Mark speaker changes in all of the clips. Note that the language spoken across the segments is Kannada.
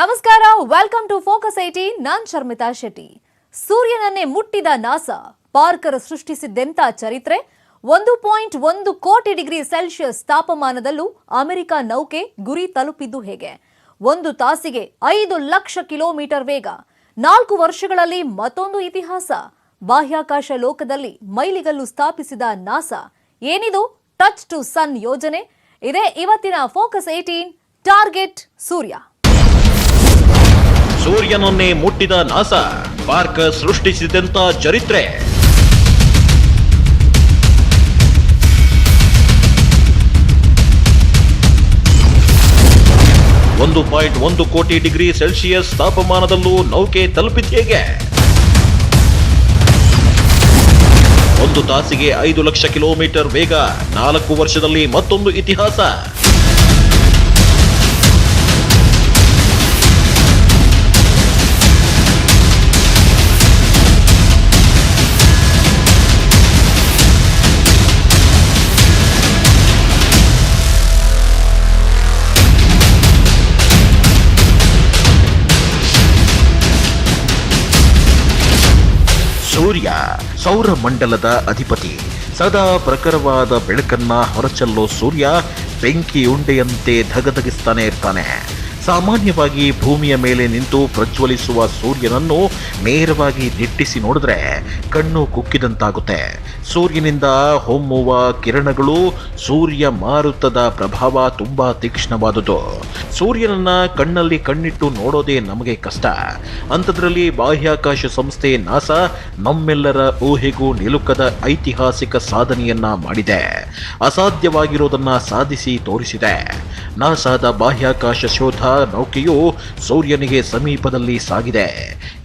Speaker 1: ನಮಸ್ಕಾರ, ವೆಲ್ಕಮ್ ಟು ಫೋಕಸ್ 18. ನಾನ್ ಶರ್ಮಿತಾ ಶೆಟ್ಟಿ. ಸೂರ್ಯನನ್ನೇ ಮುಟ್ಟಿದ ನಾಸಾ ಪಾರ್ಕರ್ ಸೃಷ್ಟಿಸಿದ್ದೆಂತ ಚರಿತ್ರೆ. 1.1 ಕೋಟಿ ಡಿಗ್ರಿ ಸೆಲ್ಸಿಯಸ್ ತಾಪಮಾನದಲ್ಲೂ ಅಮೆರಿಕ ನೌಕೆ ಗುರಿ ತಲುಪಿದ್ದು ಹೇಗೆ? 1 ತಾಸಿಗೆ 5 ಲಕ್ಷ ಕಿಲೋಮೀಟರ್ ವೇಗ. 4 ವರ್ಷಗಳಲ್ಲಿ ಮತ್ತೊಂದು ಇತಿಹಾಸ. ಬಾಹ್ಯಾಕಾಶ ಲೋಕದಲ್ಲಿ ಮೈಲಿಗಲ್ಲು ಸ್ಥಾಪಿಸಿದ ನಾಸಾ. ಏನಿದು ಟಚ್ ಟು ಸನ್ ಯೋಜನೆ? ಇದೇ ಇವತ್ತಿನ ಫೋಕಸ್ 18 ಟಾರ್ಗೆಟ್ ಸೂರ್ಯ.
Speaker 2: ಸೂರ್ಯನನ್ನೇ ಮುಟ್ಟಿದ ನಾಸಾ ಪಾರ್ಕರ್ ಸೃಷ್ಟಿಸಿದಂತ ಚರಿತ್ರೆ. $1.1 ಕೋಟಿ ಡಿಗ್ರಿ ಸೆಲ್ಸಿಯಸ್ ತಾಪಮಾನದಲ್ಲೂ ನೌಕೆ ತಲುಪಿದ ಹೇಗೆ? 1 ತಾಸಿಗೆ 5 ಲಕ್ಷ ಕಿಲೋಮೀಟರ್ ವೇಗ. 4 ವರ್ಷದಲ್ಲಿ ಮತ್ತೊಂದು ಇತಿಹಾಸ. ಸೂರ್ಯ ಸೌರಮಂಡಲದ ಅಧಿಪತಿ. ಸದಾ ಪ್ರಖರವಾದ ಬೆಳಕನ್ನ ಹೊರಚೆಲ್ಲೋ ಸೂರ್ಯ ಬೆಂಕಿಯುಂಡೆಯಂತೆ ಧಗಧಗಿಸ್ತಾನೆ ಇರ್ತಾನೆ. ಸಾಮಾನ್ಯವಾಗಿ ಭೂಮಿಯ ಮೇಲೆ ನಿಂತು ಪ್ರಜ್ವಲಿಸುವ ಸೂರ್ಯನನ್ನು ನೇರವಾಗಿ ದಿಟ್ಟಿಸಿ ನೋಡಿದ್ರೆ ಕಣ್ಣು ಕುಕ್ಕಿದಂತಾಗುತ್ತೆ. ಸೂರ್ಯನಿಂದ ಹೊಮ್ಮುವ ಕಿರಣಗಳು, ಸೂರ್ಯ ಮಾರುತದ ಪ್ರಭಾವ ತುಂಬಾ ತೀಕ್ಷ್ಣವಾದುದು. ಸೂರ್ಯನನ್ನ ಕಣ್ಣಲ್ಲಿ ಕಣ್ಣಿಟ್ಟು ನೋಡೋದೇ ನಮಗೆ ಕಷ್ಟ. ಅಂಥದ್ರಲ್ಲಿ ಬಾಹ್ಯಾಕಾಶ ಸಂಸ್ಥೆ ನಾಸಾ ನಮ್ಮೆಲ್ಲರ ಊಹೆಗೂ ನಿಲುಕದ ಐತಿಹಾಸಿಕ ಸಾಧನೆಯನ್ನ ಮಾಡಿದೆ. ಅಸಾಧ್ಯವಾಗಿರೋದನ್ನ ಸಾಧಿಸಿ ತೋರಿಸಿದೆ. ನಾಸಾದ ಬಾಹ್ಯಾಕಾಶ ಶೋಧ ನೌಕೆಯು ಸೂರ್ಯನಿಗೆ ಸಮೀಪದಲ್ಲಿ ಸಾಗಿದೆ.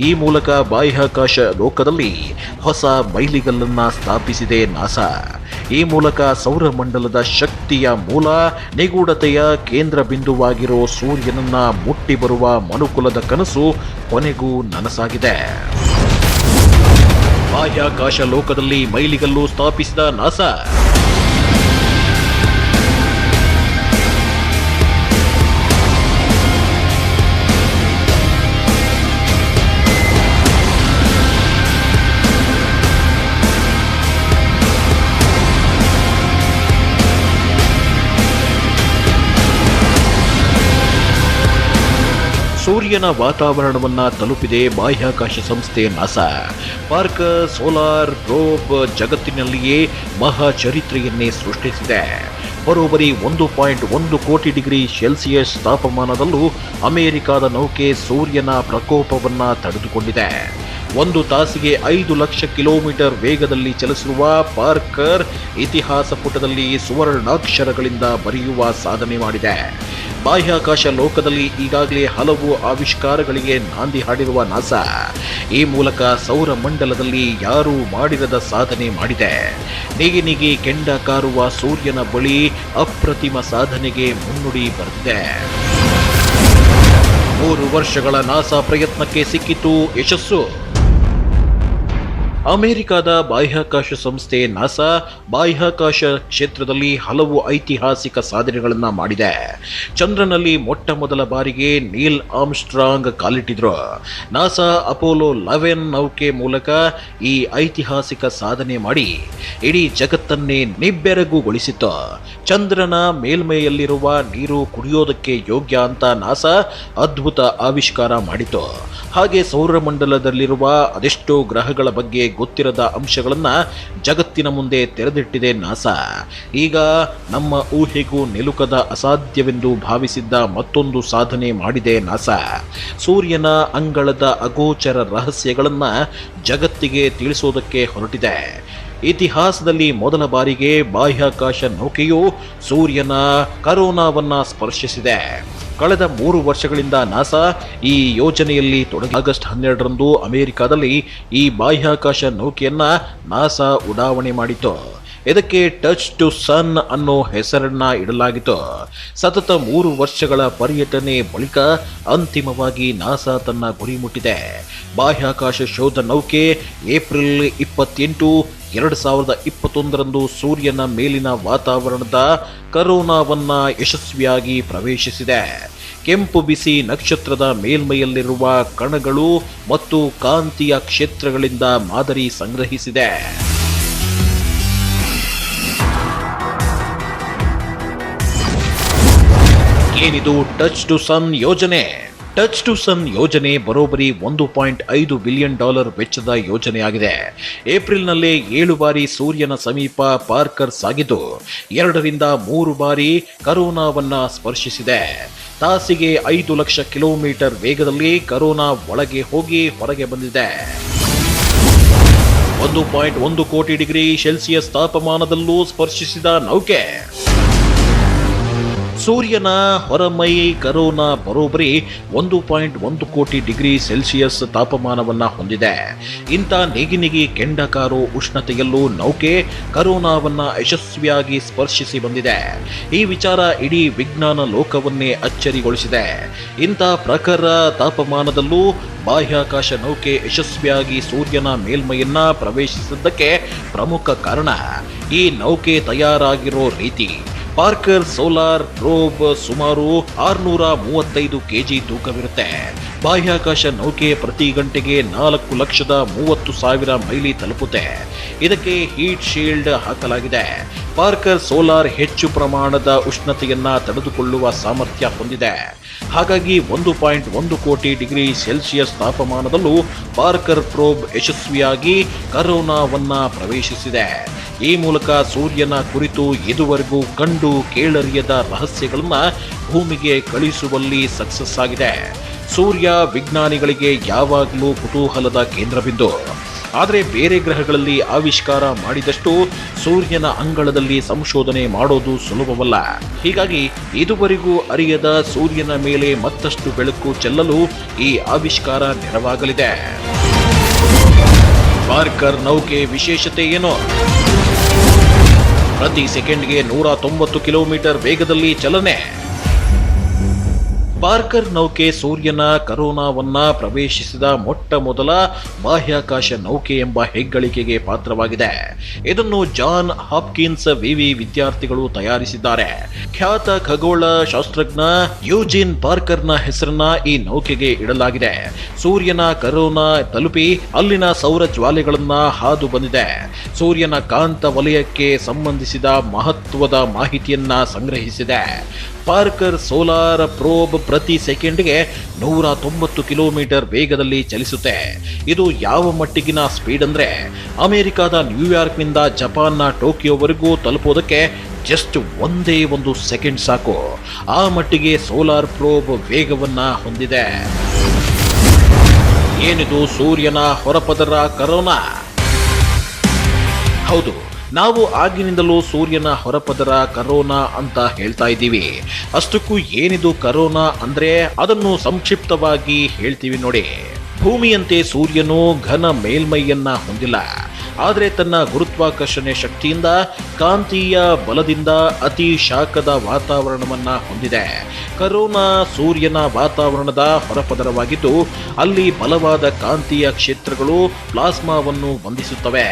Speaker 2: ಈ ಮೂಲಕ ಬಾಹ್ಯಾಕಾಶ ಲೋಕದಲ್ಲಿ ಹೊಸ ಮೈಲಿಗಲ್ಲನ್ನ ಸ್ಥಾಪಿಸಿದೆ ನಾಸಾ. ಈ ಮೂಲಕ ಸೌರಮಂಡಲದ ಶಕ್ತಿಯ ಮೂಲ, ನಿಗೂಢತೆಯ ಕೇಂದ್ರ ಬಿಂದುವಾಗಿರೋ ಸೂರ್ಯನನ್ನ ಮುಟ್ಟಿ ಬರುವ ಮನುಕುಲದ ಕನಸು ಕೊನೆಗೂ ನನಸಾಗಿದೆ. ಬಾಹ್ಯಾಕಾಶ ಲೋಕದಲ್ಲಿ ಮೈಲಿಗಲ್ಲು ಸ್ಥಾಪಿಸಿದ ನಾಸಾ. ಸೂರ್ಯನ ವಾತಾವರಣವನ್ನ ತಲುಪಿದೆ ಬಾಹ್ಯಾಕಾಶ ಸಂಸ್ಥೆ ನಾಸಾ. ಪಾರ್ಕರ್ ಸೋಲಾರ್ ಪ್ರೋಬ್ ಜಗತ್ತಿನಲ್ಲಿಯೇ ಮಹಾ ಚರಿತ್ರೆಯನ್ನೇ ಸೃಷ್ಟಿಸಿದೆ. ಬರೋಬ್ಬರಿ 1.1 ಕೋಟಿ ಡಿಗ್ರಿ ಸೆಲ್ಸಿಯಸ್ ತಾಪಮಾನದಲ್ಲೂ ಅಮೆರಿಕದ ನೌಕೆ ಸೂರ್ಯನ ಪ್ರಕೋಪವನ್ನ ತಡೆದುಕೊಂಡಿದೆ. 1 ತಾಸಿಗೆ 5 ಲಕ್ಷ ಕಿಲೋಮೀಟರ್ ವೇಗದಲ್ಲಿ ಚಲಿಸಿರುವ ಪಾರ್ಕರ್ ಇತಿಹಾಸ ಪುಟದಲ್ಲಿ ಸುವರ್ಣಾಕ್ಷರಗಳಿಂದ ಬರೆಯುವ ಸಾಧನೆ ಮಾಡಿದೆ. ಬಾಹ್ಯಾಕಾಶ ಲೋಕದಲ್ಲಿ ಈಗಾಗಲೇ ಹಲವು ಆವಿಷ್ಕಾರಗಳಿಗೆ ನಾಂದಿ ಹಾಡಿರುವ ನಾಸಾ ಈ ಮೂಲಕ ಸೌರಮಂಡಲದಲ್ಲಿ ಯಾರೂ ಮಾಡಿರದ ಸಾಧನೆ ಮಾಡಿದೆ. ನಿಗಿ ಕೆಂಡ ಕಾರುವ ಸೂರ್ಯನ ಬಳಿ ಅಪ್ರತಿಮ ಸಾಧನೆಗೆ ಮುನ್ನುಡಿ ಬರೆದಿದೆ. 3 ವರ್ಷಗಳ ನಾಸಾ ಪ್ರಯತ್ನಕ್ಕೆ ಸಿಕ್ಕಿತು ಯಶಸ್ಸು. ಅಮೆರಿಕದ ಬಾಹ್ಯಾಕಾಶ ಸಂಸ್ಥೆ ನಾಸಾ ಬಾಹ್ಯಾಕಾಶ ಕ್ಷೇತ್ರದಲ್ಲಿ ಹಲವು ಐತಿಹಾಸಿಕ ಸಾಧನೆಗಳನ್ನು ಮಾಡಿದೆ. ಚಂದ್ರನಲ್ಲಿ ಮೊಟ್ಟ ಮೊದಲ ಬಾರಿಗೆ ನೀಲ್ ಆರ್ಮ್ಸ್ಟ್ರಾಂಗ್ ಕಾಲಿಟ್ಟಿದ್ರು. ನಾಸಾ ಅಪೋಲೋ 11 ನೌಕೆ ಮೂಲಕ ಈ ಐತಿಹಾಸಿಕ ಸಾಧನೆ ಮಾಡಿ ಇಡೀ ಜಗತ್ತನ್ನೇ ನಿಬ್ಬೆರಗುಗೊಳಿಸಿತ್ತು. ಚಂದ್ರನ ಮೇಲ್ಮೈಯಲ್ಲಿರುವ ನೀರು ಕುಡಿಯೋದಕ್ಕೆ ಯೋಗ್ಯ ಅಂತ ನಾಸಾ ಅದ್ಭುತ ಆವಿಷ್ಕಾರ ಮಾಡಿತು. ಹಾಗೆ ಸೌರಮಂಡಲದಲ್ಲಿರುವ ಅದೆಷ್ಟೋ ಗ್ರಹಗಳ ಬಗ್ಗೆ ಗೊತ್ತಿರದ ಅಂಶಗಳನ್ನ ಜಗತ್ತಿನ ಮುಂದೆ ತೆರೆದಿಟ್ಟಿದೆ ನಾಸಾ. ಈಗ ನಮ್ಮ ಊಹೆಗೂ ನಿಲುಕದ ಅಸಾಧ್ಯವೆಂದು ಭಾವಿಸಿದ್ದ ಮತ್ತೊಂದು ಸಾಧನೆ ಮಾಡಿದೆ ನಾಸಾ. ಸೂರ್ಯನ ಅಂಗಳದ ಅಗೋಚರ ರಹಸ್ಯಗಳನ್ನ ಜಗತ್ತಿಗೆ ತಿಳಿಸೋದಕ್ಕೆ ಹೊರಟಿದೆ. ಇತಿಹಾಸದಲ್ಲಿ ಮೊದಲ ಬಾರಿಗೆ ಬಾಹ್ಯಾಕಾಶ ನೌಕೆಯು ಸೂರ್ಯನ ಕರೋನಾವನ್ನ ಸ್ಪರ್ಶಿಸಿದೆ. ಕಳೆದ 3 ವರ್ಷಗಳಿಂದ ನಾಸಾ ಈ ಯೋಜನೆಯಲ್ಲಿ ತೊಡಗಿ ಆಗಸ್ಟ್ 12ರಂದು ಅಮೆರಿಕದಲ್ಲಿ ಈ ಬಾಹ್ಯಾಕಾಶ ನೌಕೆಯನ್ನ ನಾಸಾ ಉಡಾವಣೆ ಮಾಡಿತು. ಇದಕ್ಕೆ ಟಚ್ ಟು ಸನ್ ಅನ್ನೋ ಹೆಸರನ್ನ ಇಡಲಾಗಿತ್ತು. ಸತತ 3 ವರ್ಷಗಳ ಪರ್ಯಟನೆ ಬಳಿಕ ಅಂತಿಮವಾಗಿ ನಾಸಾ ತನ್ನ ಗುರಿ ಮುಟ್ಟಿದೆ. ಬಾಹ್ಯಾಕಾಶ ಶೋಧ ನೌಕೆ ಏಪ್ರಿಲ್ 28 2021ರಂದು ಸೂರ್ಯನ ಮೇಲಿನ ವಾತಾವರಣದ ಕರೋನಾವನ್ನ ಯಶಸ್ವಿಯಾಗಿ ಪ್ರವೇಶಿಸಿದೆ. ಕೆಂಪು ಬಿಸಿ ನಕ್ಷತ್ರದ ಮೇಲ್ಮೈಯಲ್ಲಿರುವ ಕಣಗಳು ಮತ್ತು ಕಾಂತೀಯ ಕ್ಷೇತ್ರಗಳಿಂದ ಮಾದರಿ ಸಂಗ್ರಹಿಸಿದೆ. ಏನಿದು ಟಚ್ ಟು ಸನ್ ಯೋಜನೆ? ಟಚ್ ಟು ಸನ್ ಯೋಜನೆ ಬರೋಬ್ಬರಿ $1.5 ಬಿಲಿಯನ್ ವೆಚ್ಚದ ಯೋಜನೆಯಾಗಿದೆ. ಏಪ್ರಿಲ್ನಲ್ಲೇ 7 ಬಾರಿ ಸೂರ್ಯನ ಸಮೀಪ ಪಾರ್ಕರ್ ಸಾಗಿದ್ದು 2 ರಿಂದ 3 ಬಾರಿ ಕರೋನಾವನ್ನ ಸ್ಪರ್ಶಿಸಿದೆ. ತಾಸಿಗೆ 5 ಲಕ್ಷ ಕಿಲೋಮೀಟರ್ ವೇಗದಲ್ಲಿ ಕರೋನಾ ಒಳಗೆ ಹೋಗಿ ಹೊರಗೆ ಬಂದಿದೆ. 1.1 ಕೋಟಿ ಡಿಗ್ರಿ ಸೆಲ್ಸಿಯಸ್ ತಾಪಮಾನದಲ್ಲೂ ಸ್ಪರ್ಶಿಸಿದ ನೌಕೆ. ಸೂರ್ಯನ ಹೊರಮೈ ಕರೋನಾ ಬರೋಬ್ಬರಿ 1.1 ಕೋಟಿ ಡಿಗ್ರಿ ಸೆಲ್ಸಿಯಸ್ ತಾಪಮಾನವನ್ನ ಹೊಂದಿದೆ. ಇಂಥ ನಿಗಿ ಕೆಂಡಕಾರು ಉಷ್ಣತೆಯಲ್ಲೂ ನೌಕೆ ಕರೋನಾವನ್ನ ಯಶಸ್ವಿಯಾಗಿ ಸ್ಪರ್ಶಿಸಿ ಬಂದಿದೆ. ಈ ವಿಚಾರ ಇಡೀ ವಿಜ್ಞಾನ ಲೋಕವನ್ನೇ ಅಚ್ಚರಿಗೊಳಿಸಿದೆ. ಇಂಥ ಪ್ರಖರ ತಾಪಮಾನದಲ್ಲೂ ಬಾಹ್ಯಾಕಾಶ ನೌಕೆ ಯಶಸ್ವಿಯಾಗಿ ಸೂರ್ಯನ ಮೇಲ್ಮೈಯನ್ನ ಪ್ರವೇಶಿಸಿದ್ದಕ್ಕೆ ಪ್ರಮುಖ ಕಾರಣ ಈ ನೌಕೆ ತಯಾರಾಗಿರೋ ರೀತಿ. ಪಾರ್ಕರ್ ಸೋಲಾರ್ ಪ್ರೋಬ್ ಸುಮಾರು 635 ಕೆಜಿ ತೂಕವಿರುತ್ತೆ. ಬಾಹ್ಯಾಕಾಶ ನೌಕೆ ಪ್ರತಿ ಗಂಟೆಗೆ 4,30,000 ಮೈಲಿ ತಲುಪುತ್ತೆ. ಇದಕ್ಕೆ ಹೀಟ್ ಶೀಲ್ಡ್ ಹಾಕಲಾಗಿದೆ. ಪಾರ್ಕರ್ ಸೋಲಾರ್ ಹೆಚ್ಚು ಪ್ರಮಾಣದ ಉಷ್ಣತೆಯನ್ನ ತಡೆದುಕೊಳ್ಳುವ ಸಾಮರ್ಥ್ಯ ಹೊಂದಿದೆ. ಹಾಗಾಗಿ 1.1 ಕೋಟಿ ಡಿಗ್ರಿ ಸೆಲ್ಸಿಯಸ್ ತಾಪಮಾನದಲ್ಲೂ ಪಾರ್ಕರ್ ಪ್ರೋಬ್ ಯಶಸ್ವಿಯಾಗಿ ಕರೋನಾವನ್ನ ಪ್ರವೇಶಿಸಿದೆ. ಈ ಮೂಲಕ ಸೂರ್ಯನ ಕುರಿತು ಇದುವರೆಗೂ ಕಂಡು ಕೇಳರಿಯದ ರಹಸ್ಯಗಳನ್ನ ಭೂಮಿಗೆ ಕಳಿಸುವಲ್ಲಿ ಸಕ್ಸಸ್ ಆಗಿದೆ. ಸೂರ್ಯ ವಿಜ್ಞಾನಿಗಳಿಗೆ ಯಾವಾಗಲೂ ಕುತೂಹಲದ ಕೇಂದ್ರಬಿಂದು. ಆದರೆ ಬೇರೆ ಗ್ರಹಗಳಲ್ಲಿ ಆವಿಷ್ಕಾರ ಮಾಡಿದಷ್ಟು ಸೂರ್ಯನ ಅಂಗಳದಲ್ಲಿ ಸಂಶೋಧನೆ ಮಾಡೋದು ಸುಲಭವಲ್ಲ. ಹೀಗಾಗಿ ಇದುವರೆಗೂ ಅರಿಯದ ಸೂರ್ಯನ ಮೇಲೆ ಮತ್ತಷ್ಟು ಬೆಳಕು ಚೆಲ್ಲಲು ಈ ಆವಿಷ್ಕಾರ ನೆರವಾಗಲಿದೆ. ಪಾರ್ಕರ್ ನೌಕೆ ವಿಶೇಷತೆ ಏನು? ಪ್ರತಿ ಸೆಕೆಂಡ್ಗೆ 190 ಕಿಲೋಮೀಟರ್ ವೇಗದಲ್ಲಿ ಚಲನೆ. ಪಾರ್ಕರ್ ನೌಕೆ ಸೂರ್ಯನ ಕರೋನಾವನ್ನ ಪ್ರವೇಶಿಸಿದ ಮೊಟ್ಟ ಮೊದಲ ಬಾಹ್ಯಾಕಾಶ ನೌಕೆ ಎಂಬ ಹೆಗ್ಗಳಿಕೆಗೆ ಪಾತ್ರವಾಗಿದೆ. ಇದನ್ನು ಜಾನ್ ಹಾಪ್ಕಿನ್ಸ್ ವಿವಿ ವಿದ್ಯಾರ್ಥಿಗಳು ತಯಾರಿಸಿದ್ದಾರೆ. ಖ್ಯಾತ ಖಗೋಳ ಶಾಸ್ತ್ರಜ್ಞ ಯೂಜಿನ್ ಪಾರ್ಕರ್ನ ಹೆಸರನ್ನ ಈ ನೌಕೆಗೆ ಇಡಲಾಗಿದೆ. ಸೂರ್ಯನ ಕರೋನಾ ತಲುಪಿ ಅಲ್ಲಿನ ಸೌರ ಜ್ವಾಲೆಗಳನ್ನ ಹಾದು ಬಂದಿದೆ. ಸೂರ್ಯನ ಕಾಂತ ವಲಯಕ್ಕೆ ಸಂಬಂಧಿಸಿದ ಮಹತ್ವದ ಮಾಹಿತಿಯನ್ನ ಸಂಗ್ರಹಿಸಿದೆ. ಪಾರ್ಕರ್ ಸೋಲಾರ್ ಪ್ರೋಬ್ ಪ್ರತಿ ಸೆಕೆಂಡ್ಗೆ 190 ಕಿಲೋಮೀಟರ್ ವೇಗದಲ್ಲಿ ಚಲಿಸುತ್ತೆ. ಇದು ಯಾವ ಮಟ್ಟಿಗಿನ ಸ್ಪೀಡ್ ಅಂದ್ರೆ ಅಮೆರಿಕದ ನ್ಯೂಯಾರ್ಕ್ನಿಂದ ಜಪಾನ್ನ ಟೋಕಿಯೋವರೆಗೂ ತಲುಪೋದಕ್ಕೆ ಜಸ್ಟ್ ಒಂದೇ 1 ಸೆಕೆಂಡ್ ಸಾಕು. ಆ ಮಟ್ಟಿಗೆ ಸೋಲಾರ್ ಪ್ರೋಬ್ ವೇಗವನ್ನ ಹೊಂದಿದೆ. ಏನಿದು ಸೂರ್ಯನ ಹೊರಪದರ ಕರೋನಾ? ಹೌದು, ನಾವು ಆಗಿನಿಂದಲೂ ಸೂರ್ಯನ ಹೊರಪದರ ಕರೋನಾ ಅಂತ ಹೇಳ್ತಾ ಇದ್ದೀವಿ. ಅಷ್ಟಕ್ಕೂ ಏನಿದು ಕರೋನಾ ಅಂದ್ರೆ ಅದನ್ನು ಸಂಕ್ಷಿಪ್ತವಾಗಿ ಹೇಳ್ತೀವಿ ನೋಡಿ. ಭೂಮಿಯಂತೆ ಸೂರ್ಯನು ಘನ ಮೇಲ್ಮೈಯನ್ನ ಹೊಂದಿಲ್ಲ. ಆದರೆ ತನ್ನ ಗುರುತ್ವಾಕರ್ಷಣೆ ಶಕ್ತಿಯಿಂದ ಕಾಂತೀಯ ಬಲದಿಂದ ಅತಿ ಶಾಖದ ವಾತಾವರಣವನ್ನ ಹೊಂದಿದೆ. ಕರೋನಾ ಸೂರ್ಯನ ವಾತಾವರಣದ ಹೊರಪದರವಾಗಿದ್ದು ಅಲ್ಲಿ ಬಲವಾದ ಕಾಂತೀಯ ಕ್ಷೇತ್ರಗಳು ಪ್ಲಾಸ್ಮಾವನ್ನು ಬಂಧಿಸುತ್ತವೆ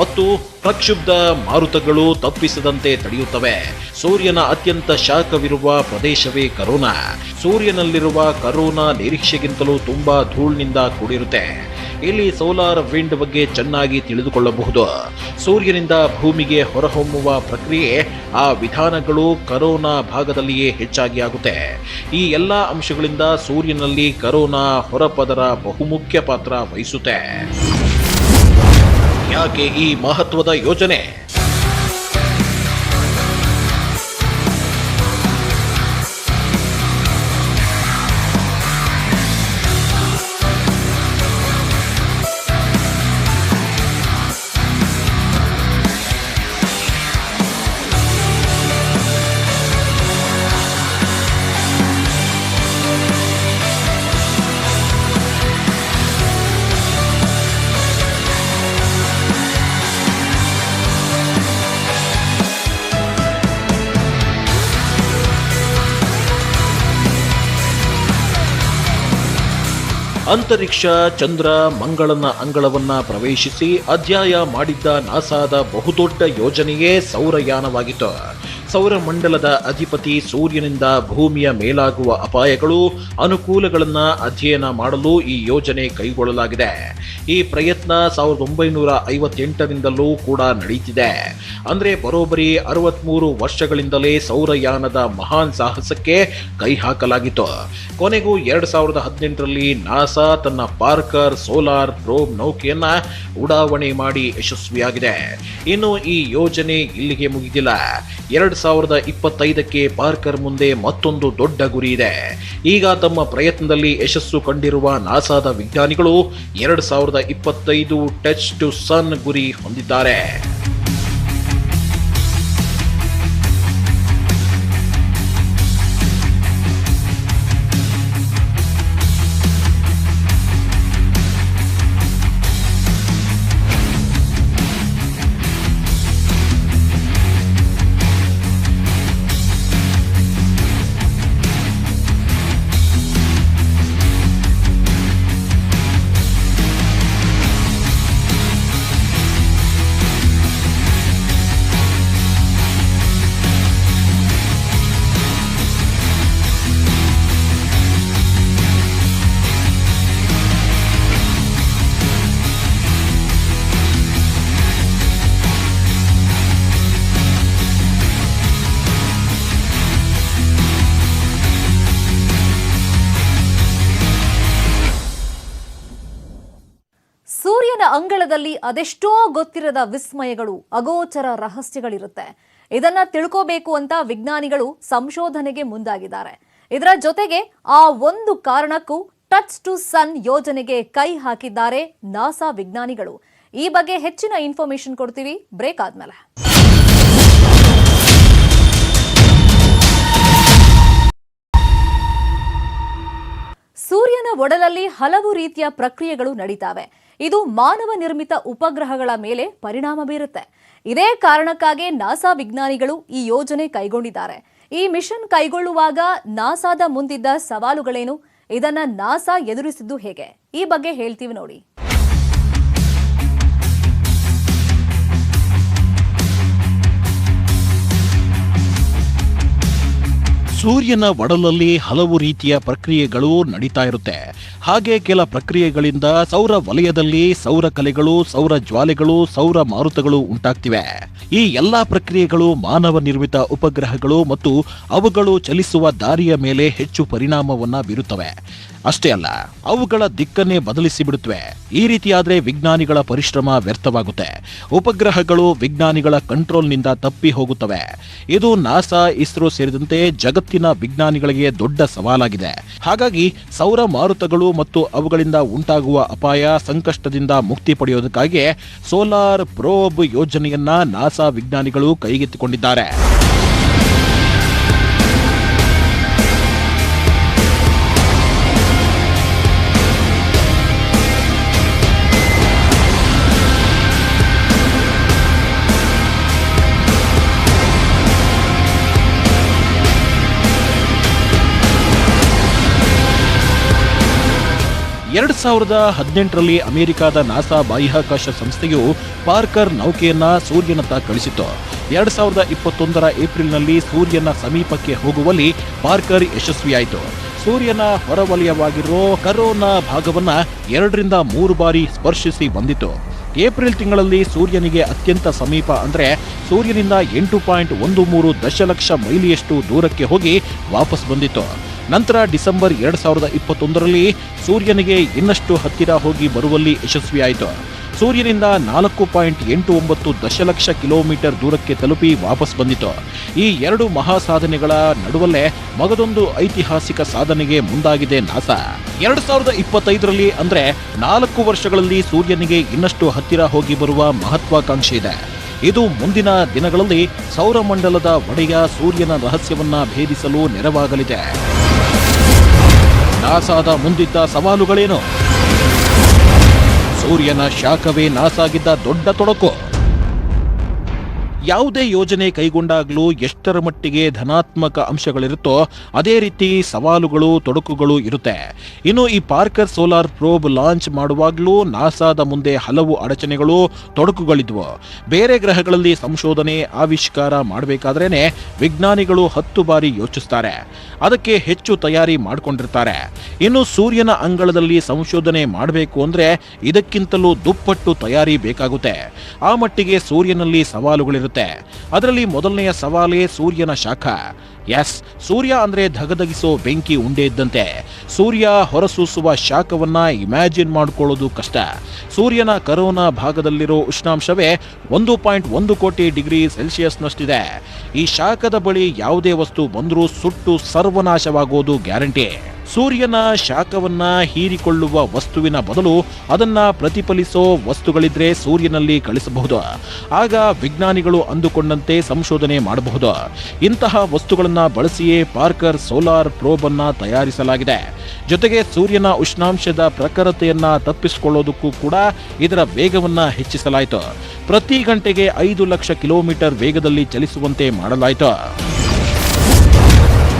Speaker 2: ಮತ್ತು ಪ್ರಕ್ಷುಬ್ಧ ಮಾರುತಗಳು ತಪ್ಪಿಸದಂತೆ ತಡೆಯುತ್ತವೆ. ಸೂರ್ಯನ ಅತ್ಯಂತ ಶಾಖವಿರುವ ಪ್ರದೇಶವೇ ಕರೋನಾ. ಸೂರ್ಯನಲ್ಲಿರುವ ಕರೋನಾ ನಿರೀಕ್ಷೆಗಿಂತಲೂ ತುಂಬಾ ಧೂಳಿನಿಂದ ಕೂಡಿರುತ್ತೆ. ಇಲ್ಲಿ ಸೋಲಾರ್ ವಿಂಡ್ ಬಗ್ಗೆ ಚೆನ್ನಾಗಿ ತಿಳಿದುಕೊಳ್ಳಬಹುದು. ಸೂರ್ಯನಿಂದ ಭೂಮಿಗೆ ಹೊರಹೊಮ್ಮುವ ಪ್ರಕ್ರಿಯೆ, ಆ ವಿಧಾನಗಳು ಕರೋನಾ ಭಾಗದಲ್ಲಿಯೇ ಹೆಚ್ಚಾಗಿ ಆಗುತ್ತೆ. ಈ ಎಲ್ಲ ಅಂಶಗಳಿಂದ ಸೂರ್ಯನಲ್ಲಿ ಕರೋನಾ ಹೊರಪದರ ಬಹುಮುಖ್ಯ ಪಾತ್ರ ವಹಿಸುತ್ತೆ. ಯಾಕೆ ಈ ಮಹತ್ವದ ಯೋಜನೆ? ಅಂತರಿಕ್ಷ, ಚಂದ್ರ, ಮಂಗಳನ ಅಂಗಳವನ್ನ ಪ್ರವೇಶಿಸಿ ಅಧ್ಯಯ ಮಾಡಿದ್ದ ನಾಸಾದ ಬಹುದೊಡ್ಡ ಯೋಜನೆಯೇ ಸೌರಯಾನವಾಗಿತ್ತು. ಸೌರಮಂಡಲದ ಅಧಿಪತಿ ಸೂರ್ಯನಿಂದ ಭೂಮಿಯ ಮೇಲಾಗುವ ಅಪಾಯಗಳು, ಅನುಕೂಲಗಳನ್ನ ಅಧ್ಯಯನ ಮಾಡಲು ಈ ಯೋಜನೆ ಕೈಗೊಳ್ಳಲಾಗಿದೆ. ಈ ಪ್ರಯತ್ನ 1958ರಿಂದಲೂ ಕೂಡ ನಡೆಯುತ್ತಿದೆ. ಅಂದ್ರೆ ಬರೋಬ್ಬರಿ 63 ವರ್ಷಗಳಿಂದಲೇ ಸೌರಯಾನದ ಮಹಾನ್ ಸಾಹಸಕ್ಕೆ ಕೈ ಹಾಕಲಾಗಿತ್ತು. ಕೊನೆಗೂ 2018ರಲ್ಲಿ ನಾಸಾ ತನ್ನ ಪಾರ್ಕರ್ ಸೋಲಾರ್ ಪ್ರೋಬ್ ನೌಕೆಯನ್ನ ಉಡಾವಣೆ ಮಾಡಿ ಯಶಸ್ವಿಯಾಗಿದೆ. ಇನ್ನು ಈ ಯೋಜನೆ ಇಲ್ಲಿಗೆ ಮುಗಿದಿಲ್ಲ. 2025ಕ್ಕೆ ಪಾರ್ಕರ್ ಮುಂದೆ ಮತ್ತೊಂದು ದೊಡ್ಡ ಗುರಿ ಇದೆ. ಈಗ ತಮ್ಮ ಪ್ರಯತ್ನದಲ್ಲಿ ಯಶಸ್ಸು ಕಂಡಿರುವ ನಾಸಾದ ವಿಜ್ಞಾನಿಗಳು 2025 ಟಚ್ ಟು ಸನ್ ಗುರಿ ಹೊಂದಿದ್ದಾರೆ.
Speaker 1: ಸೂರ್ಯನ ಅಂಗಳದಲ್ಲಿ ಅದೆಷ್ಟೋ ಗೊತ್ತಿರದ ವಿಸ್ಮಯಗಳು, ಅಗೋಚರ ರಹಸ್ಯಗಳಿರುತ್ತೆ. ಇದನ್ನ ತಿಳ್ಕೋಬೇಕು ಅಂತ ವಿಜ್ಞಾನಿಗಳು ಸಂಶೋಧನೆಗೆ ಮುಂದಾಗಿದ್ದಾರೆ. ಇದರ ಜೊತೆಗೆ ಆ ಒಂದು ಕಾರಣಕ್ಕೂ ಟಚ್ ಟು ಸನ್ ಯೋಜನೆಗೆ ಕೈ ಹಾಕಿದ್ದಾರೆ ನಾಸಾ ವಿಜ್ಞಾನಿಗಳು. ಈ ಬಗ್ಗೆ ಹೆಚ್ಚಿನ ಇನ್ಫಾರ್ಮೇಶನ್ ಕೊಡ್ತೀವಿ ಬ್ರೇಕ್ ಆದ್ಮೇಲೆ. ಸೂರ್ಯನ ಒಡಲಲ್ಲಿ ಹಲವು ರೀತಿಯ ಪ್ರಕ್ರಿಯೆಗಳು ನಡೀತಾವೆ. ಇದು ಮಾನವ ನಿರ್ಮಿತ ಉಪಗ್ರಹಗಳ ಮೇಲೆ ಪರಿಣಾಮ ಬೀರುತ್ತೆ. ಇದೇ ಕಾರಣಕ್ಕಾಗಿ ನಾಸಾ ವಿಜ್ಞಾನಿಗಳು ಈ ಯೋಜನೆ ಕೈಗೊಂಡಿದ್ದಾರೆ. ಈ ಮಿಷನ್ ಕೈಗೊಳ್ಳುವಾಗ ನಾಸಾದ ಮುಂದಿದ್ದ ಸವಾಲುಗಳೇನು, ಇದನ್ನ ನಾಸಾ ಎದುರಿಸಿದ್ದು ಹೇಗೆ, ಈ ಬಗ್ಗೆ ಹೇಳ್ತೀವಿ ನೋಡಿ.
Speaker 2: ಸೂರ್ಯನ ಒಡಲಲ್ಲಿ ಹಲವು ರೀತಿಯ ಪ್ರಕ್ರಿಯೆಗಳು ನಡೀತಾ ಇರುತ್ತೆ. ಹಾಗೆ ಕೆಲ ಪ್ರಕ್ರಿಯೆಗಳಿಂದ ಸೌರ ವಲಯದಲ್ಲಿ ಸೌರ ಕಲೆಗಳು, ಸೌರ ಜ್ವಾಲೆಗಳು, ಸೌರ ಮಾರುತಗಳು ಉಂಟಾಗ್ತಿವೆ. ಈ ಎಲ್ಲಾ ಪ್ರಕ್ರಿಯೆಗಳು ಮಾನವ ನಿರ್ಮಿತ ಉಪಗ್ರಹಗಳು ಮತ್ತು ಅವುಗಳು ಚಲಿಸುವ ದಾರಿಯ ಮೇಲೆ ಹೆಚ್ಚು ಪರಿಣಾಮವನ್ನ ಬೀರುತ್ತವೆ. ಅಷ್ಟೇ ಅಲ್ಲ, ಅವುಗಳ ದಿಕ್ಕನ್ನೇ ಬದಲಿಸಿ ಬಿಡುತ್ತವೆ. ಈ ರೀತಿಯಾದ್ರೆ ವಿಜ್ಞಾನಿಗಳ ಪರಿಶ್ರಮ ವ್ಯರ್ಥವಾಗುತ್ತೆ. ಉಪಗ್ರಹಗಳು ವಿಜ್ಞಾನಿಗಳ ಕಂಟ್ರೋಲ್ನಿಂದ ತಪ್ಪಿ ಹೋಗುತ್ತವೆ. ಇದು ನಾಸಾ, ಇಸ್ರೋ ಸೇರಿದಂತೆ ಜಗತ್ತಿನ ವಿಜ್ಞಾನಿಗಳಿಗೆ ದೊಡ್ಡ ಸವಾಲಾಗಿದೆ. ಹಾಗಾಗಿ ಸೌರ ಮಾರುತಗಳು ಮತ್ತು ಅವುಗಳಿಂದ ಉಂಟಾಗುವ ಅಪಾಯ, ಸಂಕಷ್ಟದಿಂದ ಮುಕ್ತಿ ಪಡೆಯೋದಕ್ಕಾಗಿ ಸೋಲಾರ್ ಪ್ರೋಬ್ ಯೋಜನೆಯನ್ನ ನಾಸಾ ವಿಜ್ಞಾನಿಗಳು ಕೈಗೆತ್ತಿಕೊಂಡಿದ್ದಾರೆ. ಎರಡ್ 2018ರಲ್ಲಿ ಅಮೆರಿಕದ ನಾಸಾ ಬಾಹ್ಯಾಕಾಶ ಸಂಸ್ಥೆಯು ಪಾರ್ಕರ್ ನೌಕೆಯನ್ನ ಸೂರ್ಯನತ್ತ ಕಳಿಸಿತು. 2021ರ ಏಪ್ರಿಲ್ನಲ್ಲಿ ಸೂರ್ಯನ ಸಮೀಪಕ್ಕೆ ಹೋಗುವಲ್ಲಿ ಪಾರ್ಕರ್ ಯಶಸ್ವಿಯಾಯಿತು. ಸೂರ್ಯನ ಹೊರವಲಯವಾಗಿರೋ ಕರೋನಾ ಭಾಗವನ್ನ 2 ರಿಂದ 3 ಬಾರಿ ಸ್ಪರ್ಶಿಸಿ ಬಂದಿತು. ಏಪ್ರಿಲ್ ತಿಂಗಳಲ್ಲಿ ಸೂರ್ಯನಿಗೆ ಅತ್ಯಂತ ಸಮೀಪ ಅಂದ್ರೆ ಸೂರ್ಯನಿಂದ 8.13 ದಶಲಕ್ಷ ಮೈಲಿಯಷ್ಟು ದೂರಕ್ಕೆ ಹೋಗಿ ವಾಪಸ್ ಬಂದಿತ್ತು. ನಂತರ ಡಿಸೆಂಬರ್ 2021ರಲ್ಲಿ ಸೂರ್ಯನಿಗೆ ಇನ್ನಷ್ಟು ಹತ್ತಿರ ಹೋಗಿ ಬರುವಲ್ಲಿ ಯಶಸ್ವಿಯಾಯಿತು. ಸೂರ್ಯನಿಂದ 4.89 ದಶಲಕ್ಷ ಕಿಲೋಮೀಟರ್ ದೂರಕ್ಕೆ ತಲುಪಿ ವಾಪಸ್ ಬಂದಿತು. ಈ 2 ಮಹಾ ಸಾಧನೆಗಳ ನಡುವಲ್ಲೇ ಮಗದೊಂದು ಐತಿಹಾಸಿಕ ಸಾಧನೆಗೆ ಮುಂದಾಗಿದೆ ನಾಸಾ. 2025ರಲ್ಲಿ ಅಂದ್ರೆ 4 ವರ್ಷಗಳಲ್ಲಿ ಸೂರ್ಯನಿಗೆ ಇನ್ನಷ್ಟು ಹತ್ತಿರ ಹೋಗಿ ಬರುವ ಮಹತ್ವಾಕಾಂಕ್ಷೆ ಇದೆ. ಇದು ಮುಂದಿನ ದಿನಗಳಲ್ಲಿ ಸೌರಮಂಡಲದ ಒಡೆಯ ಸೂರ್ಯನ ರಹಸ್ಯವನ್ನ ಭೇದಿಸಲು ನೆರವಾಗಲಿದೆ. ನಾಸಾದ ಮುಂದಿದ್ದ ಸವಾಲುಗಳೇನು? ಸೂರ್ಯನ ಶಾಖವೇ ನಾಸಾಗಿದ್ದ ದೊಡ್ಡ ತೊಡಕು. ಯಾವುದೇ ಯೋಜನೆ ಕೈಗೊಂಡಾಗಲೂ ಎಷ್ಟರ ಮಟ್ಟಿಗೆ ಧನಾತ್ಮಕ ಅಂಶಗಳಿರುತ್ತೋ ಅದೇ ರೀತಿ ಸವಾಲುಗಳು ತೊಡಕುಗಳು ಇರುತ್ತೆ. ಇನ್ನು ಈ ಪಾರ್ಕರ್ ಸೋಲಾರ್ ಪ್ರೋಬ್ ಲಾಂಚ್ ಮಾಡುವಾಗಲೂ ನಾಸಾದ ಮುಂದೆ ಹಲವು ಅಡಚಣೆಗಳು ತೊಡಕುಗಳಿದ್ವು. ಬೇರೆ ಗ್ರಹಗಳಲ್ಲಿ ಸಂಶೋಧನೆ ಆವಿಷ್ಕಾರ ಮಾಡಬೇಕಾದ್ರೇನೆ ವಿಜ್ಞಾನಿಗಳು 10 ಬಾರಿ ಯೋಚಿಸ್ತಾರೆ, ಅದಕ್ಕೆ ಹೆಚ್ಚು ತಯಾರಿ ಮಾಡಿಕೊಂಡಿರ್ತಾರೆ. ಇನ್ನು ಸೂರ್ಯನ ಅಂಗಳದಲ್ಲಿ ಸಂಶೋಧನೆ ಮಾಡಬೇಕು ಅಂದ್ರೆ ಇದಕ್ಕಿಂತಲೂ ದುಪ್ಪಟ್ಟು ತಯಾರಿ ಬೇಕಾಗುತ್ತೆ. ಆ ಮಟ್ಟಿಗೆ ಸೂರ್ಯನಲ್ಲಿ ಸವಾಲುಗಳಿರುತ್ತೆ. ಅದರಲ್ಲಿ ಮೊದಲನೆಯ ಸವಾಲೇ ಸೂರ್ಯನ ಶಾಖ. ಎಸ್, ಸೂರ್ಯ ಅಂದ್ರೆ ಧಗಧಗಿಸೋ ಬೆಂಕಿ ಉಂಡೆ ಇದ್ದಂತೆ. ಸೂರ್ಯ ಹೊರಸೂಸುವ ಶಾಖವನ್ನ ಇಮ್ಯಾಜಿನ್ ಮಾಡಿಕೊಳ್ಳೋದು ಕಷ್ಟ. ಸೂರ್ಯನ ಕರೋನಾ ಭಾಗದಲ್ಲಿರೋ ಉಷ್ಣಾಂಶವೇ 1.1 ಕೋಟಿ ಡಿಗ್ರಿ ಸೆಲ್ಸಿಯಸ್ನಷ್ಟಿದೆ. ಈ ಶಾಖದ ಬಳಿ ಯಾವುದೇ ವಸ್ತು ಬಂದರೂ ಸುಟ್ಟು ಸರ್ವನಾಶವಾಗೋದು ಗ್ಯಾರಂಟಿ. ಸೂರ್ಯನ ಶಾಖವನ್ನ ಹೀರಿಕೊಳ್ಳುವ ವಸ್ತುವಿನ ಬದಲು ಅದನ್ನ ಪ್ರತಿಫಲಿಸೋ ವಸ್ತುಗಳಿದ್ರೆ ಸೂರ್ಯನಲ್ಲಿ ಕಳಿಸಬಹುದು. ಆಗ ವಿಜ್ಞಾನಿಗಳು ಅಂದುಕೊಂಡಂತೆ ಸಂಶೋಧನೆ ಮಾಡಬಹುದು. ಇಂತಹ ವಸ್ತುಗಳನ್ನ ಬಳಸಿಯೇ ಪಾರ್ಕರ್ ಸೋಲಾರ್ ಪ್ರೋಬ್ ಅನ್ನ ತಯಾರಿಸಲಾಗಿದೆ. ಜೊತೆಗೆ ಸೂರ್ಯನ ಉಷ್ಣಾಂಶದ ಪ್ರಖರತೆಯನ್ನ ತಪ್ಪಿಸಿಕೊಳ್ಳೋದಕ್ಕೂ ಕೂಡ ಇದರ ವೇಗವನ್ನ ಹೆಚ್ಚಿಸಲಾಯಿತು. ಪ್ರತಿ ಗಂಟೆಗೆ 5 ಲಕ್ಷ ಕಿಲೋಮೀಟರ್ ವೇಗದಲ್ಲಿ ಚಲಿಸುವಂತೆ ಮಾಡಲಾಯಿತು.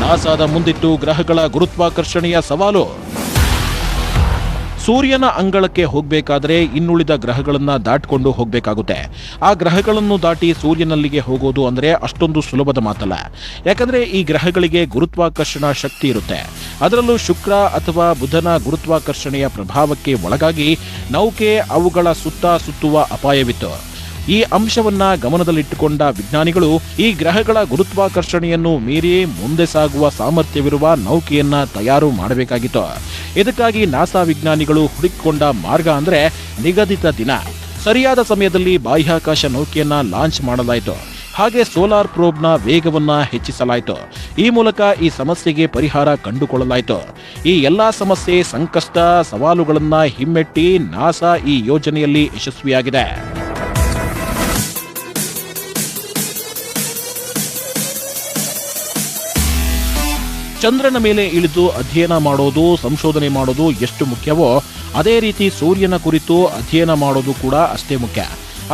Speaker 2: ನಾಸಾದ ಮುಂದಿಟ್ಟು ಗ್ರಹಗಳ ಗುರುತ್ವಾಕರ್ಷಣೆಯ ಸವಾಲು. ಸೂರ್ಯನ ಅಂಗಳಕ್ಕೆ ಹೋಗಬೇಕಾದ್ರೆ ಇನ್ನುಳಿದ ಗ್ರಹಗಳನ್ನ ದಾಟಿಕೊಂಡು ಹೋಗಬೇಕಾಗುತ್ತೆ. ಆ ಗ್ರಹಗಳನ್ನು ದಾಟಿ ಸೂರ್ಯನಲ್ಲಿಗೆ ಹೋಗೋದು ಅಂದ್ರೆ ಅಷ್ಟೊಂದು ಸುಲಭದ ಮಾತಲ್ಲ. ಯಾಕಂದ್ರೆ ಈ ಗ್ರಹಗಳಿಗೆ ಗುರುತ್ವಾಕರ್ಷಣಾ ಶಕ್ತಿ ಇರುತ್ತೆ. ಅದರಲ್ಲೂ ಶುಕ್ರ ಅಥವಾ ಬುಧನ ಗುರುತ್ವಾಕರ್ಷಣೆಯ ಪ್ರಭಾವಕ್ಕೆ ಒಳಗಾಗಿ ನೌಕೆ ಅವುಗಳ ಸುತ್ತ ಸುತ್ತುವ ಅಪಾಯವಿತ್ತು. ಈ ಅಂಶವನ್ನ ಗಮನದಲ್ಲಿಟ್ಟುಕೊಂಡ ವಿಜ್ಞಾನಿಗಳು ಈ ಗ್ರಹಗಳ ಗುರುತ್ವಾಕರ್ಷಣೆಯನ್ನು ಮೀರಿ ಮುಂದೆ ಸಾಗುವ ಸಾಮರ್ಥ್ಯವಿರುವ ನೌಕೆಯನ್ನ ತಯಾರು ಮಾಡಬೇಕಾಗಿತ್ತು. ಇದಕ್ಕಾಗಿ ನಾಸಾ ವಿಜ್ಞಾನಿಗಳು ಹುಡುಕಿಕೊಂಡ ಮಾರ್ಗ ಅಂದ್ರೆ ನಿಗದಿತ ದಿನ, ಸರಿಯಾದ ಸಮಯದಲ್ಲಿ ಬಾಹ್ಯಾಕಾಶ ನೌಕೆಯನ್ನ ಲಾಂಚ್ ಮಾಡಲಾಯಿತು. ಹಾಗೆ ಸೋಲಾರ್ ಪ್ರೋಬ್ನ ವೇಗವನ್ನ ಹೆಚ್ಚಿಸಲಾಯಿತು. ಈ ಮೂಲಕ ಈ ಸಮಸ್ಯೆಗೆ ಪರಿಹಾರ ಕಂಡುಕೊಳ್ಳಲಾಯಿತು. ಈ ಎಲ್ಲಾ ಸಮಸ್ಯೆ, ಸಂಕಷ್ಟ, ಸವಾಲುಗಳನ್ನ ಹಿಮ್ಮೆಟ್ಟಿ ನಾಸಾ ಈ ಯೋಜನೆಯಲ್ಲಿ ಯಶಸ್ವಿಯಾಗಿದೆ. ಚಂದ್ರನ ಮೇಲೆ ಇಳಿದು ಅಧ್ಯಯನ ಮಾಡೋದು, ಸಂಶೋಧನೆ ಮಾಡೋದು ಎಷ್ಟು ಮುಖ್ಯವೋ ಅದೇ ರೀತಿ ಸೂರ್ಯನ ಕುರಿತು ಅಧ್ಯಯನ ಮಾಡೋದು ಕೂಡ ಅಷ್ಟೇ ಮುಖ್ಯ.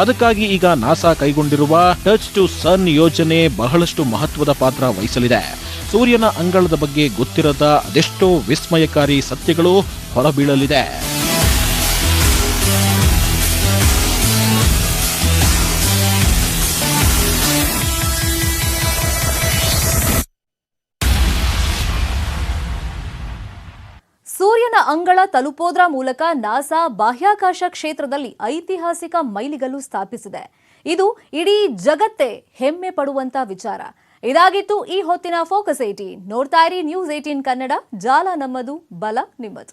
Speaker 2: ಅದಕ್ಕಾಗಿ ಈಗ ನಾಸಾ ಕೈಗೊಂಡಿರುವ ಟಚ್ ಟು ಸನ್ ಯೋಜನೆ ಬಹಳಷ್ಟು ಮಹತ್ವದ ಪಾತ್ರ ವಹಿಸಲಿದೆ. ಸೂರ್ಯನ ಅಂಗಳದ ಬಗ್ಗೆ ಗೊತ್ತಿರದ ಅದೆಷ್ಟೋ ವಿಸ್ಮಯಕಾರಿ ಸತ್ಯಗಳು ಹೊರಬೀಳಲಿದೆ.
Speaker 1: ಸೂರ್ಯನ ಅಂಗಳ ತಲುಪೋದ್ರ ಮೂಲಕ ನಾಸಾ ಬಾಹ್ಯಾಕಾಶ ಕ್ಷೇತ್ರದಲ್ಲಿ ಐತಿಹಾಸಿಕ ಮೈಲಿಗಲ್ಲು ಸ್ಥಾಪಿಸಿದೆ. ಇದು ಇಡೀ ಜಗತ್ತೇ ಹೆಮ್ಮೆ ಪಡುವಂತ ವಿಚಾರ. ಇದಾಗಿತ್ತು ಈ ಹೊತ್ತಿನ ಫೋಕಸ್ 18. ನೋಡ್ತಾ ಇರಿ ನ್ಯೂಸ್ 18 ಕನ್ನಡ. ಜಾಲ ನಮ್ಮದು, ಬಲ ನಿಮ್ಮದು.